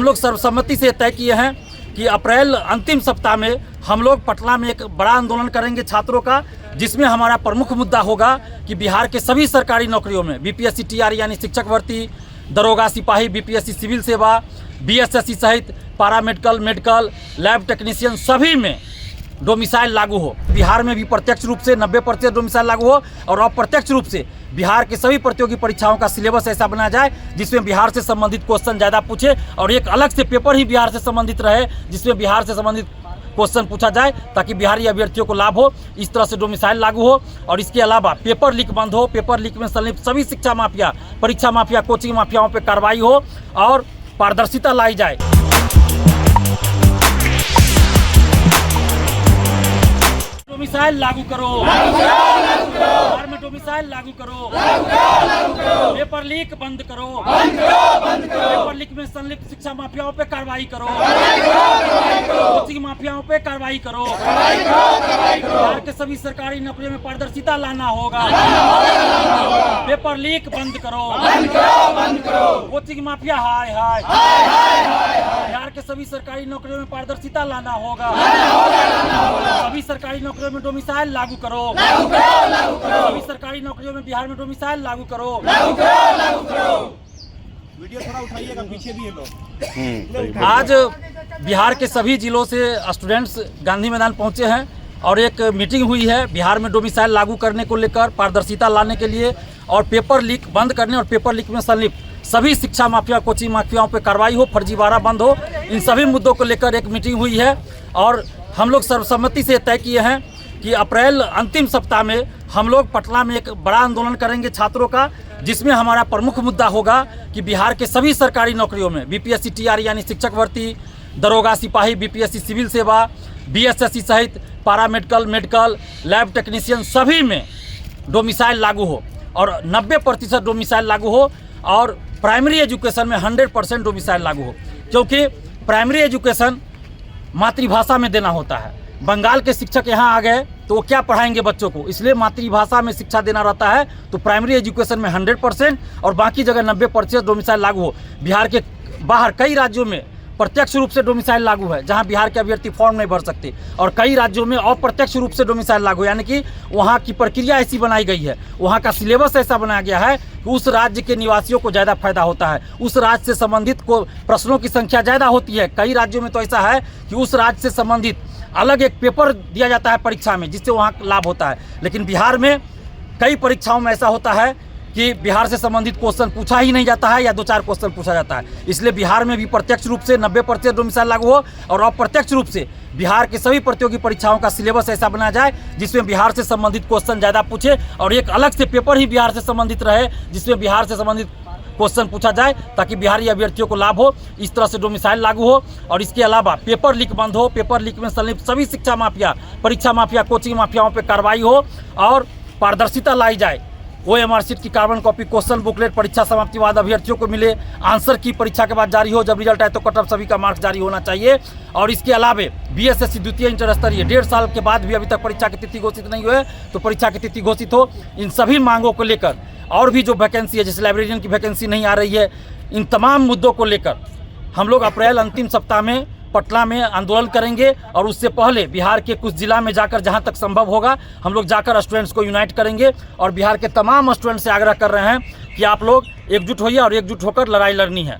हम लोग सर्वसम्मति से तय किए हैं कि अप्रैल अंतिम सप्ताह में हम लोग पटना में एक बड़ा आंदोलन करेंगे छात्रों का, जिसमें हमारा प्रमुख मुद्दा होगा कि बिहार के सभी सरकारी नौकरियों में बीपीएससी टीआरई यानी शिक्षक भर्ती, दरोगा सिपाही, बीपीएससी सिविल सेवा, बीएसएससी सहित पैरामेडिकल, मेडिकल, लैब टेक्नीशियन सभी में डोमिसाइल लागू हो। बिहार में भी प्रत्यक्ष रूप से 90% डोमिसाइल लागू हो और अप्रत्यक्ष रूप से बिहार के सभी प्रतियोगी परीक्षाओं का सिलेबस ऐसा बनाया जाए जिसमें बिहार से संबंधित क्वेश्चन ज़्यादा पूछे और एक अलग से पेपर ही बिहार से संबंधित रहे जिसमें बिहार से संबंधित क्वेश्चन पूछा जाए ताकि बिहारी अभ्यर्थियों को लाभ हो। इस तरह से डोमिसाइल लागू हो और इसके अलावा पेपर लीक बंद हो। पेपर लीक में संलिप्त सभी शिक्षा माफिया, परीक्षा माफिया, कोचिंग माफियाओं पर कार्रवाई हो और पारदर्शिता लाई जाए। डोमिसाइल लागू करो, बिहार में डोमिसाइल लागू करो, पेपर लीक बंद करो, पेपर लीक में संलिप्त शिक्षा माफियाओं पे कार्रवाई करो, कोचिंग माफियाओं पे कार्रवाई करो, बिहार के सभी सरकारी नौकरियों में पारदर्शिता लाना होगा, पेपर लीक बंद करो, कोचिंग माफिया हाय हाय, बिहार के सभी सरकारी नौकरियों में पारदर्शिता लाना होगा, सभी सरकारी नौकरियों में डोमिसाइल लागू करो, सभी सरकारी नौकरियों में बिहार में डोमिसाइल लागू करो। वीडियो थोड़ा उठाइएगा, पीछे भी है लोग। आज बिहार के सभी जिलों से स्टूडेंट्स गांधी मैदान पहुंचे हैं और एक मीटिंग हुई है बिहार में डोमिसाइल लागू करने को लेकर, पारदर्शिता लाने के लिए और पेपर लीक बंद करने और पेपर लीक में संलिप्त सभी शिक्षा माफिया, कोचिंग माफियाओं पर कार्रवाई हो, फर्जीवाड़ा बंद हो। इन सभी मुद्दों को लेकर एक मीटिंग हुई है और हम लोग सर्वसम्मति से तय किए हैं कि अप्रैल अंतिम सप्ताह में हम लोग पटना में एक बड़ा आंदोलन करेंगे छात्रों का, जिसमें हमारा प्रमुख मुद्दा होगा कि बिहार के सभी सरकारी नौकरियों में बीपीएससी टीआरई यानी शिक्षक भर्ती, दरोगा सिपाही, बीपीएससी सिविल सेवा, बीएसएससी सहित पैरामेडिकल, मेडिकल, लैब टेक्नीशियन सभी में डोमिसाइल लागू हो और 90% डोमिसाइल लागू हो और प्राइमरी एजुकेशन में 100% डोमिसाइल लागू हो, क्योंकि प्राइमरी एजुकेशन मातृभाषा में देना होता है। बंगाल के शिक्षक यहाँ आ गए तो वो क्या पढ़ाएंगे बच्चों को, इसलिए मातृभाषा में शिक्षा देना रहता है। तो प्राइमरी एजुकेशन में 100% और बाकी जगह 90% डोमिसाइल लागू हो। बिहार के बाहर कई राज्यों में प्रत्यक्ष रूप से डोमिसाइल लागू है जहां बिहार के अभ्यर्थी फॉर्म नहीं भर सकते और कई राज्यों में अप्रत्यक्ष रूप से डोमिसाइल लागू, यानी कि वहां की प्रक्रिया ऐसी बनाई गई है, वहां का सिलेबस ऐसा बनाया गया है कि उस राज्य के निवासियों को ज़्यादा फायदा होता है, उस राज्य से संबंधित को प्रश्नों की संख्या ज़्यादा होती है। कई राज्यों में तो ऐसा है कि उस राज्य से संबंधित अलग एक पेपर दिया जाता है परीक्षा में जिससे वहाँ लाभ होता है। लेकिन बिहार में कई परीक्षाओं में ऐसा होता है कि बिहार से संबंधित क्वेश्चन पूछा ही नहीं जाता है या 2-4 क्वेश्चन पूछा जाता है। इसलिए बिहार में भी प्रत्यक्ष रूप से 90% डोमिसाइल लागू हो और अप्रत्यक्ष रूप से बिहार के सभी प्रतियोगी परीक्षाओं का सिलेबस ऐसा बनाया जाए जिसमें बिहार से संबंधित क्वेश्चन ज़्यादा पूछे और एक अलग से पेपर ही बिहार से संबंधित रहे जिसमें बिहार से संबंधित क्वेश्चन पूछा जाए ताकि बिहारी अभ्यर्थियों को लाभ हो। इस तरह से डोमिसाइल लागू हो और इसके अलावा पेपर लीक बंद हो। पेपर लीक में संलिप्त सभी शिक्षा माफिया, परीक्षा माफिया, कोचिंग माफियाओं पर कार्रवाई हो और पारदर्शिता लाई जाए। OMR शीट की कार्बन कॉपी, क्वेश्चन बुकलेट परीक्षा समाप्ति बाद अभ्यर्थियों को मिले, आंसर की परीक्षा के बाद जारी हो, जब रिजल्ट आए तो कट ऑफ सभी का मार्क्स जारी होना चाहिए। और इसके अलावा बीएसएससी द्वितीय इंटर स्तरीय 1.5 साल के बाद भी अभी तक परीक्षा की तिथि घोषित नहीं हुई तो परीक्षा की तिथि घोषित हो। इन सभी मांगों को लेकर और भी जो वैकेंसी है, जैसे लाइब्रेरियन की वैकेंसी नहीं आ रही है, इन तमाम मुद्दों को लेकर हम लोग अप्रैल अंतिम सप्ताह में पटना में आंदोलन करेंगे और उससे पहले बिहार के कुछ जिला में जाकर जहां तक संभव होगा हम लोग जाकर स्टूडेंट्स को यूनाइट करेंगे और बिहार के तमाम स्टूडेंट्स से आग्रह कर रहे हैं कि आप लोग एकजुट होइए और एकजुट होकर लड़ाई लड़नी है।